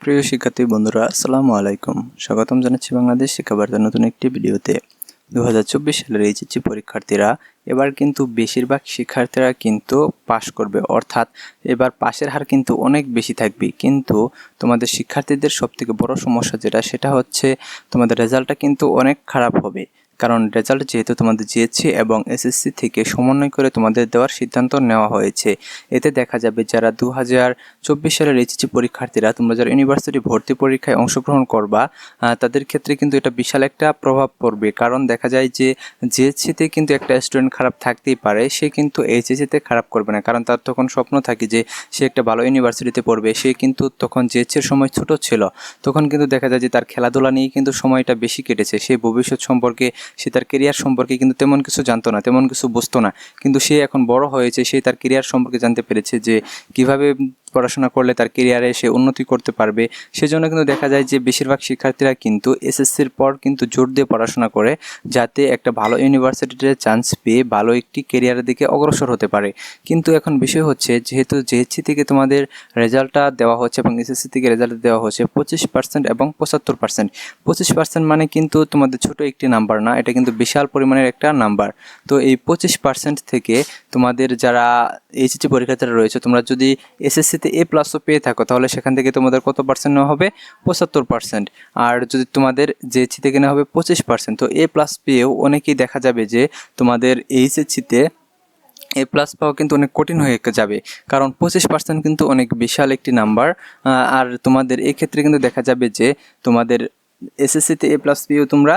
প্রিয় শিক্ষার্থী বন্ধুরা, আসসালামু আলাইকুম। স্বাগতম জানাচ্ছি বাংলাদেশ শিক্ষাবার্তার নতুন একটি ভিডিওতে। 2024 সালের এইচএসসি পরীক্ষার্থীরা এবার কিন্তু বেশিরভাগ শিক্ষার্থীরা কিন্তু পাশ করবে, অর্থাৎ এবার পাশের হার কিন্তু অনেক বেশি থাকবে। কিন্তু তোমাদের শিক্ষার্থীদের সবথেকে বড় সমস্যা সেটা হচ্ছে তোমাদের রেজাল্টটা কিন্তু অনেক খারাপ হবে। কারণ রেজাল্ট যেহেতু তোমাদের জিএসসি এবং এসএসসি থেকে সমন্বয় করে তোমাদের দেওয়ার সিদ্ধান্ত নেওয়া হয়েছে, এতে দেখা যাবে যারা 2024 সালের এইচএসসি পরীক্ষার্থীরা তোমরা যারা ইউনিভার্সিটি ভর্তি পরীক্ষায় অংশগ্রহণ করবা, তাদের ক্ষেত্রে কিন্তু এটা বিশাল একটা প্রভাব পড়বে। কারণ দেখা যায় যে জিএসসিতে কিন্তু একটা স্টুডেন্ট খারাপ থাকতেই পারে, সে কিন্তু এইচএসসিতে খারাপ করবে না, কারণ তার তখন স্বপ্ন থাকে যে সে একটা ভালো ইউনিভার্সিটিতে পড়বে। সে কিন্তু তখন জিএসসির সময় ছোট ছিল, তখন কিন্তু দেখা যায় যে তার খেলাধুলা নিয়ে কিন্তু সময়টা বেশি কেটেছে। সে ভবিষ্যৎ সম্পর্কে, সে তার কেরিয়ার সম্পর্কে কিন্তু তেমন কিছু জানতো না, তেমন কিছু বুঝতো না। কিন্তু সে এখন বড় হয়েছে, সে তার কেরিয়ার সম্পর্কে জানতে পেরেছে যে কিভাবে পড়াশোনা করলে তার কেরিয়ারে সে উন্নতি করতে পারবে। সেজন্য কিন্তু দেখা যায় যে বেশিরভাগ শিক্ষার্থীরা কিন্তু এসএসসির পর কিন্তু জোর দিয়ে পড়াশোনা করে, যাতে একটা ভালো ইউনিভার্সিটিতে চান্স পেয়ে ভালো একটি কেরিয়ারের দিকে অগ্রসর হতে পারে। কিন্তু এখন বিষয় হচ্ছে, যেহেতু জিএসসি থেকে তোমাদের রেজাল্টটা দেওয়া হচ্ছে এবং এসএসসি থেকে রেজাল্ট দেওয়া হচ্ছে 25% এবং 75%। 25% মানে কিন্তু তোমাদের ছোট একটি নাম্বার না, এটা কিন্তু বিশাল পরিমাণের একটা নাম্বার। তো এই 25% থেকে তোমাদের যারা এইচএসসি পরীক্ষার্থীরা রয়েছে, তোমরা যদি এসএসসিতে A+ পেয়ে থাকো, তাহলে সেখান থেকে তোমাদের কত পার্সেন্ট নেওয়া হবে? 75%। আর যদি তোমাদের জিএসসি থেকে নেওয়া হবে 25%। তো A+ পেয়েও অনেকেই দেখা যাবে যে তোমাদের এইচএসসিতে A+ পাওয়া কিন্তু অনেক কঠিন হয়ে যাবে, কারণ 25% কিন্তু অনেক বিশাল একটি নাম্বার। আর তোমাদের এক্ষেত্রে কিন্তু দেখা যাবে যে তোমাদের এসএসসিতে A+ পেয়েও তোমরা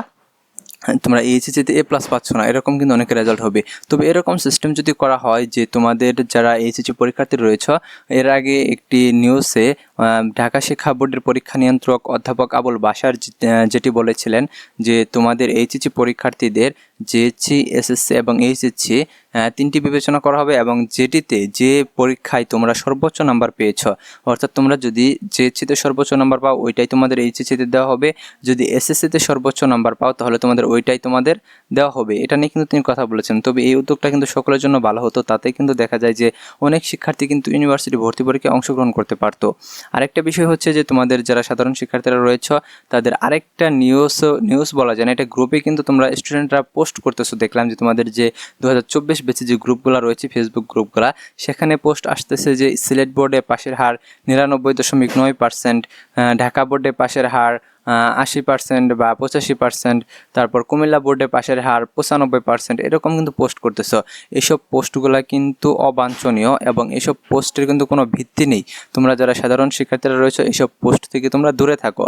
এইচএসসিতে A+ পাচ্ছ না, এরকম কিন্তু অনেকের রেজাল্ট হবে। তবে এরকম সিস্টেম যদি করা হয় যে তোমাদের যারা এইচএসসি পরীক্ষার্থী রয়েছে, এর আগে একটি নিউজে ঢাকা শিক্ষা বোর্ডের পরীক্ষা নিয়ন্ত্রক অধ্যাপক আবুল বাশার যেটি বলেছিলেন যে তোমাদের এইচএসসি পরীক্ষার্থীদের জিএসসি, এসএসসি এবং এইচএসসি তিনটি বিবেচনা করা হবে, এবং যেটিতে যে পরীক্ষায় তোমরা সর্বোচ্চ নাম্বার পেয়েছ, অর্থাৎ তোমরা যদি জিএসসিতে সর্বোচ্চ নাম্বার পাও ওইটাই তোমাদের এইচএসসিতে দেওয়া হবে, যদি এসএসসিতে সর্বোচ্চ নাম্বার পাও তাহলে তোমাদের ওইটাই তোমাদের দেওয়া হবে। এটা নিয়ে কিন্তু তিনি কথা বলেছেন। তবে এই উদ্যোগটা কিন্তু সকলের জন্য ভালো হতো, তাতে কিন্তু দেখা যায় যে অনেক শিক্ষার্থী কিন্তু ইউনিভার্সিটি ভর্তি পরীক্ষায় অংশগ্রহণ করতে পারতো। আরেকটা বিষয় হচ্ছে যে তোমাদের যারা সাধারণ শিক্ষার্থীরা রয়েছে, তাদের আরেকটা নিউজ বলা যায় না, এটা গ্রুপে কিন্তু তোমরা স্টুডেন্টরা পোস্ট করতেছো। দেখলাম যে তোমাদের যে 2024 ব্যাচে যে গ্রুপগুলো রয়েছে, ফেসবুক গ্রুপগুলো, সেখানে পোস্ট আসতেছে যে সিলেট বোর্ডে পাশের হার 99.9%, ঢাকা বোর্ডে পাশের হার 80% বা 85%, তারপর কুমিল্লা বোর্ডে পাশের হার 95%, এরকম কিন্তু পোস্ট করতেছ। এইসব পোস্টগুলো কিন্তু অবাঞ্ছনীয় এবং এইসব পোস্টের কিন্তু কোনো ভিত্তি নেই। তোমরা যারা সাধারণ শিক্ষার্থীরা রয়েছে, এইসব পোস্ট থেকে তোমরা দূরে থাকো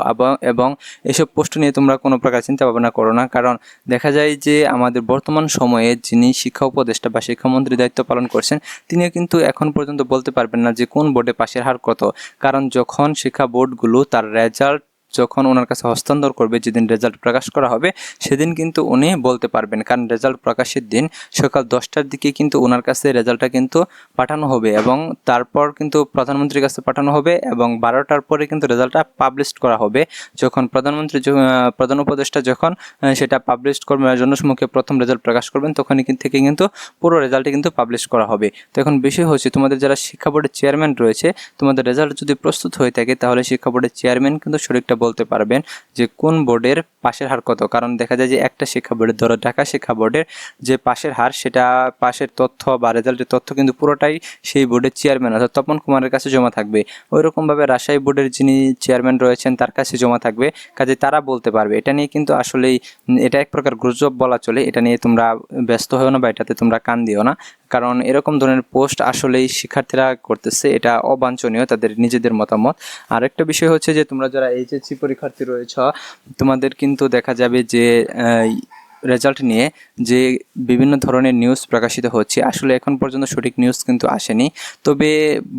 এবং এইসব পোস্ট নিয়ে তোমরা কোনো প্রকার চিন্তা ভাবনা করো না। কারণ দেখা যায় যে আমাদের বর্তমান সময়ে যিনি শিক্ষা উপদেষ্টা বা শিক্ষামন্ত্রীর দায়িত্ব পালন করছেন, তিনিও কিন্তু এখন পর্যন্ত বলতে পারবেন না যে কোন বোর্ডে পাশের হার কত। কারণ যখন শিক্ষা বোর্ডগুলো তার রেজাল্ট যখন ওনার কাছে হস্তান্তর করবে, যেদিন রেজাল্ট প্রকাশ করা হবে, সেদিন কিন্তু উনি বলতে পারবেন। কারণ রেজাল্ট প্রকাশের দিন সকাল 10টার দিকে কিন্তু ওনার কাছে রেজাল্টটা কিন্তু পাঠানো হবে, এবং তারপর কিন্তু প্রধানমন্ত্রীর কাছে পাঠানো হবে, এবং 12টার পরে কিন্তু রেজাল্টটা পাবলিশ করা হবে। যখন প্রধান উপদেষ্টা যখন সেটা পাবলিশ করবেন, জনসমক্ষে প্রথম রেজাল্ট প্রকাশ করবেন, তখনই থেকে কিন্তু পুরো রেজাল্টে কিন্তু পাবলিশ করা হবে। তো এখন বিষয় হচ্ছে, তোমাদের যারা শিক্ষা বোর্ডের চেয়ারম্যান রয়েছে, তোমাদের রেজাল্ট যদি প্রস্তুত হয়ে থাকে, তাহলে শিক্ষা বোর্ডের চেয়ারম্যান কিন্তু সঠিকটা বলতে পারবেন যে কোন বোর্ডের পাশের হার কত। কারণ দেখা যায় যে একটা শিক্ষা বোর্ডের, ধরো ঢাকা শিক্ষা বোর্ডের যে পাশের হার, সেটা পাশের তথ্য বা রেজাল্টের তথ্য কিন্তু পুরোটাই সেই বোর্ডের চেয়ারম্যান অর্থাৎ তপন কুমারের কাছে জমা থাকবে। ওইরকমভাবে রাজশাহী বোর্ডের যিনি চেয়ারম্যান রয়েছেন তার কাছে জমা থাকবে, কাজে তারা বলতে পারবে। এটা নিয়ে কিন্তু আসলেই এটা এক প্রকার গুজব বলা চলে। এটা নিয়ে তোমরা ব্যস্ত হও না বা এটাতে তোমরা কান দিও না, কারণ এরকম ধরনের পোস্ট আসলেই শিক্ষার্থীরা করতেছে, এটা অবাঞ্ছনীয়, তাদের নিজেদের মতামত। আরেকটা বিষয় হচ্ছে যে তোমরা যারা এইচএসসি পরীক্ষার্থী রয়েছ, তোমাদের কিন্তু দেখা যাবে যে রেজাল্ট নিয়ে যে বিভিন্ন ধরনের নিউজ প্রকাশিত হচ্ছে, আসলে এখন পর্যন্ত সঠিক নিউজ কিন্তু আসেনি। তবে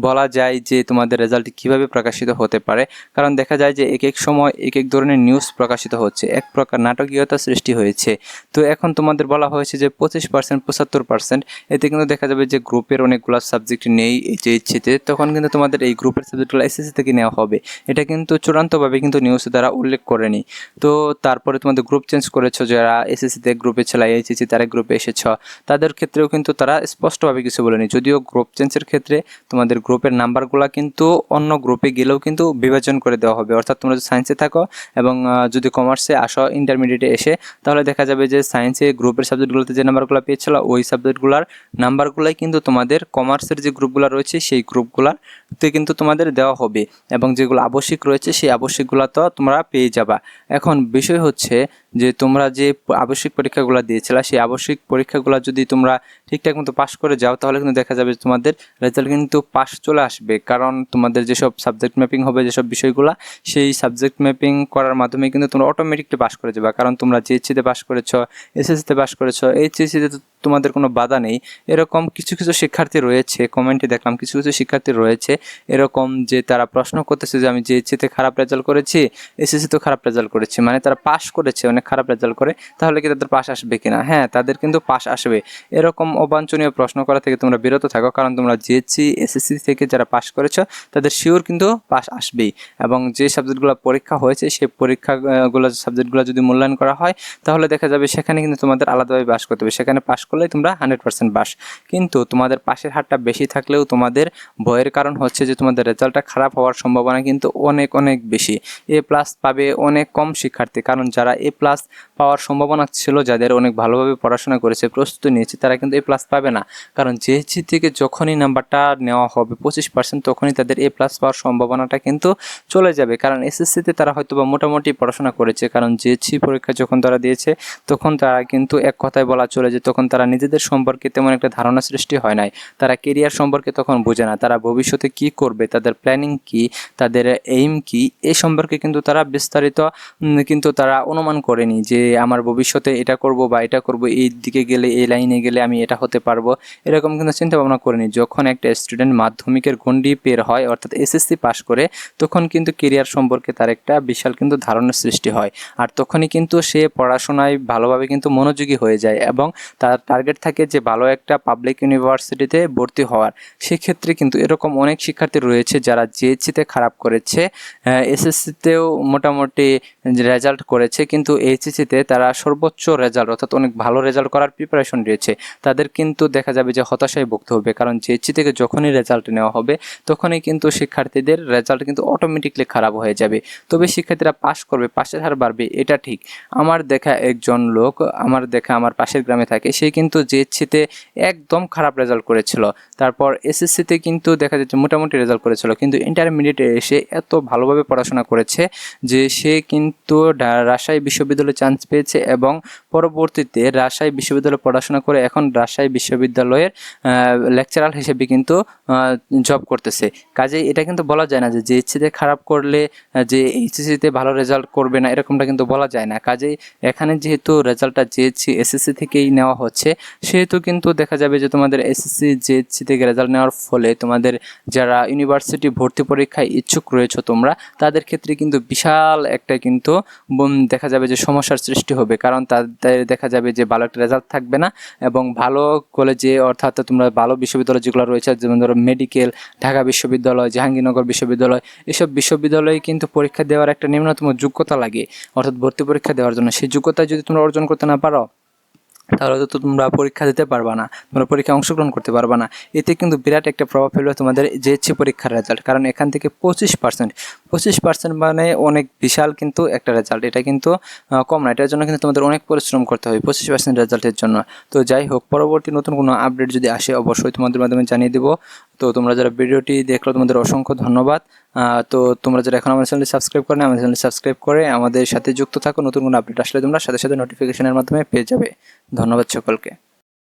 বলা যায় যে তোমাদের রেজাল্ট কিভাবে প্রকাশিত হতে পারে, কারণ দেখা যায় যে এক এক সময় এক এক ধরনের নিউজ প্রকাশিত হচ্ছে, এক প্রকার নাটকীয়তা সৃষ্টি হয়েছে। তো এখন তোমাদের বলা হয়েছে যে 25%, 75%, এতে কিন্তু দেখা যাবে যে গ্রুপের অনেকগুলো সাবজেক্ট নেই এইচএসসিতে, তখন কিন্তু তোমাদের এই গ্রুপের সাবজেক্টগুলো এসএসসি থেকে নেওয়া হবে। এটা কিন্তু চূড়ান্তভাবে কিন্তু নিউজ দ্বারা উল্লেখ করেনি। তো তারপরে তোমাদের গ্রুপ চেঞ্জ করেছো যারা এসএসসি এসএসসিতে গ্রুপে ছিল, এইচএসসি তারা গ্রুপে এসেছ, তাদের ক্ষেত্রেও কিন্তু তারা স্পষ্টভাবে কিছু বলেনি। যদিও গ্রুপ চেঞ্জের ক্ষেত্রে তোমাদের গ্রুপের নাম্বারগুলো কিন্তু অন্য গ্রুপে গেলেও কিন্তু বিভাজন করে দেওয়া হবে। অর্থাৎ তোমরা যদি সায়েন্সে থাকো এবং যদি কমার্সে আসো ইন্টারমিডিয়েটে এসে, তাহলে দেখা যাবে যে সায়েন্সে গ্রুপের সাবজেক্টগুলোতে যে নাম্বারগুলো পেয়েছিল ওই সাবজেক্টগুলোর নাম্বারগুলোই কিন্তু তোমাদের কমার্সের যে গ্রুপগুলো রয়েছে সেই গ্রুপগুলোতে কিন্তু তোমাদের দেওয়া হবে, এবং যেগুলো আবশ্যিক রয়েছে সেই আবশ্যিকগুলো তো তোমরা পেয়ে যাবা। এখন বিষয় হচ্ছে যে তোমরা যে আবশ্যিক পরীক্ষাগুলো দিয়েছিলা সেই আবশ্যিক পরীক্ষাগুলো যদি তোমরা ঠিকঠাক মতো পাস করে যাও, তাহলে কিন্তু দেখা যাবে তোমাদের রেজাল্ট কিন্তু পাস চলে আসবে। কারণ তোমাদের যেসব সাবজেক্ট ম্যাপিং হবে, যেসব বিষয়গুলো, সেই সাবজেক্ট ম্যাপিং করার মাধ্যমে কিন্তু তোমরা অটোমেটিকলি পাস করে যাবে। কারণ তোমরা জিএসসিতে পাস করেছো, এসএসসিতে পাস করেছো, এইচএসসিতে তোমাদের কোনো বাধা নেই। এরকম কিছু কিছু শিক্ষার্থী রয়েছে, কমেন্টে দেখলাম কিছু কিছু শিক্ষার্থী রয়েছে এরকম যে তারা প্রশ্ন করতেছে যে আমি জিএসসিতে খারাপ রেজাল্ট করেছি, এসএসসিতেও খারাপ রেজাল্ট করেছি, মানে তারা পাস করেছে অনেক খারাপ রেজাল্ট করে, তাহলে কি তাদের পাস আসবে কিনা? হ্যাঁ, তাদের কিন্তু পাস আসবে। এরকম অবাঞ্ছনীয় প্রশ্ন করা থেকে তোমরা বিরত থাকো, কারণ তোমরা জিএসসি এসএসসি থেকে যারা পাস করেছো তাদের শিওর কিন্তু পাস আসবেই। এবং যে সাবজেক্টগুলো পরীক্ষা হয়েছে সেই পরীক্ষাগুলো সাবজেক্টগুলো যদি মূল্যায়ন করা হয়, তাহলে দেখা যাবে সেখানে কিন্তু তোমাদের আলাদাভাবে পাস করতে হবে। সেখানে পাস করলেই তোমরা 100% পাস। কিন্তু তোমাদের পাশের হারটা বেশি থাকলেও তোমাদের ভয়ের কারণ হচ্ছে যে তোমাদের রেজাল্টটা খারাপ হওয়ার সম্ভাবনা কিন্তু অনেক অনেক বেশি। এ প্লাস পাবে অনেক কম শিক্ষার্থী, কারণ যারা এ প্লাস পাওয়ার সম্ভাবনা ছিল, যাদের অনেক ভালোভাবে পড়াশোনা করেছে, প্রস্তুতি নিয়েছে, তারা কিন্তু এ প্লাস পাবে না। কারণ জিএসসি থেকে যখনই নাম্বারটা নেওয়া হবে 25%, তখনই তাদের এ প্লাস পাওয়ার সম্ভাবনাটা কিন্তু চলে যাবে। কারণ এসএসসিতে তারা হয়তো বা মোটামুটি পড়াশোনা করেছে, কারণ জিএসসি পরীক্ষা যখন তারা দিয়েছে তখন তারা কিন্তু এক কথায় বলা চলে যে তখন তারা নিজেদের সম্পর্কে তেমন একটা ধারণা সৃষ্টি হয় নাই। তারা কেরিয়ার সম্পর্কে তখন বোঝে না, তারা ভবিষ্যতে কি করবে, তাদের প্ল্যানিং কি, তাদের এইম কি, এই সম্পর্কে কিন্তু তারা বিস্তারিত কিন্তু তারা অনুমান করেনি যে আমার ভবিষ্যতে এটা করব বা এটা করব, এই দিকে গেলে, এই লাইনে গেলে আমি এটা হতে পারবো, এরকম কিন্তু চিন্তা ভাবনা করেনি। যখন একটা স্টুডেন্ট মাধ্যমিকের গণ্ডি পের হয়, অর্থাৎ এসএসসি পাস করে, তখন কিন্তু কেরিয়ার সম্পর্কে তার একটা বিশাল কিন্তু ধারণার সৃষ্টি হয়। আর তখনই কিন্তু সে পড়াশোনায় ভালোভাবে কিন্তু মনোযোগী হয়ে যায় এবং তার টার্গেট থাকে যে ভালো একটা পাবলিক ইউনিভার্সিটিতে ভর্তি হওয়ার। সেক্ষেত্রে কিন্তু এরকম অনেক শিক্ষার্থী রয়েছে যারা জিএসসিতে খারাপ করেছে, এসএসসিতেও মোটামুটি রেজাল্ট করেছে, কিন্তু এইচএসসিতে তারা সর্বোচ্চ রেজাল্ট অর্থাৎ অনেক ভালো রেজাল্ট করার প্রিপারেশন রয়েছে। তাদের কিন্তু দেখা যাবে যে হতাশায় ভুগতে হবে, কারণ জিএসসি থেকে যখনই রেজাল্ট নেওয়া হবে তখনই কিন্তু শিক্ষার্থীদের রেজাল্ট কিন্তু অটোমেটিকলি খারাপ হয়ে যাবে। তবে শিক্ষার্থীরা পাস করবে, পাশের হার বাড়বে, এটা ঠিক। আমার দেখা একজন লোক, আমার পাশের গ্রামে থাকে, সে কিন্তু জিএসসিতে একদম খারাপ রেজাল্ট করেছিল, তারপর এসএসসিতে কিন্তু দেখা যাচ্ছে মোটামুটি রেজাল্ট করেছিল, কিন্তু ইন্টারমিডিয়েটে এসে এত ভালোভাবে পড়াশোনা করেছে যে সে কিন্তু রাজশাহী বিশ্ববিদ্যালয়ে চান্স পেয়েছে এবং পরবর্তীতে রাজশাহী বিশ্ববিদ্যালয়ে পড়াশোনা করে এখন রাজশাহী বিশ্ববিদ্যালয়ের লেকচারার হিসেবে কিন্তু জব করতেছে। কাজেই এটা কিন্তু বলা যায় না যে জিএসসিতে খারাপ করলে যে এইচএসসিতে ভালো রেজাল্ট করবে না, এরকমটা কিন্তু বলা যায় না। কাজেই এখানে যেহেতু রেজাল্টটা জিএসসি এসএসসি থেকেই নেওয়া হচ্ছে, সেহেতু কিন্তু দেখা যাবে যে তোমাদের এসএসসি জিএসসি থেকে রেজাল্ট নেওয়ার ফলে তোমাদের যারা ইউনিভার্সিটি ভর্তি পরীক্ষায় ইচ্ছুক রয়েছে তোমরা, তাদের ক্ষেত্রে কিন্তু বিশাল একটা কিন্তু দেখা যাবে যে সমস্যার সৃষ্টি হবে। কারণ তাদের দেখা যাবে যে ভালো একটা রেজাল্ট থাকবে না এবং ভালো কলেজে অর্থাৎ তোমরা ভালো বিশ্ববিদ্যালয় যেগুলো রয়েছে, যেমন ধরো মেডিকেল, ঢাকা বিশ্ববিদ্যালয়, জাহাঙ্গীরনগর বিশ্ববিদ্যালয়, এসব বিশ্ববিদ্যালয়ে কিন্তু পরীক্ষা দেওয়ার একটা নিম্নতম যোগ্যতা লাগে, অর্থাৎ ভর্তি পরীক্ষা দেওয়ার জন্য। সেই যোগ্যতা যদি তোমরা অর্জন করতে না পারো, তাহলে তো তোমরা পরীক্ষা দিতে পারবা না, তোমরা পরীক্ষায় অংশগ্রহণ করতে পারবা না। এতে কিন্তু বিরাট একটা প্রভাব ফেলবে তোমাদের জিএসসি পরীক্ষার রেজাল্ট, কারণ এখান থেকে 25% মানে অনেক বিশাল কিন্তু একটা রেজাল্ট, এটা কিন্তু কম না। এটার জন্য কিন্তু তোমাদের অনেক পরিশ্রম করতে হবে 25% রেজাল্টের জন্য। তো যাই হোক, পরবর্তী নতুন কোনো আপডেট যদি আসে অবশ্যই তোমাদের মাধ্যমে জানিয়ে দেবো। তো তোমরা যারা ভিডিওটি দেখলো তোমাদের অসংখ্য ধন্যবাদ। তো তোমরা যারা এখন আমাদের চ্যানেলটি সাবস্ক্রাইব করে আমাদের চ্যানেলটি সাবস্ক্রাইব করে আমাদের সাথে যুক্ত থাকো। নতুন কোনো আপডেট আসলে তোমরা সাথে সাথে নোটিফিকেশনের মাধ্যমে পেয়ে যাবে। ধন্যবাদ সকলকে।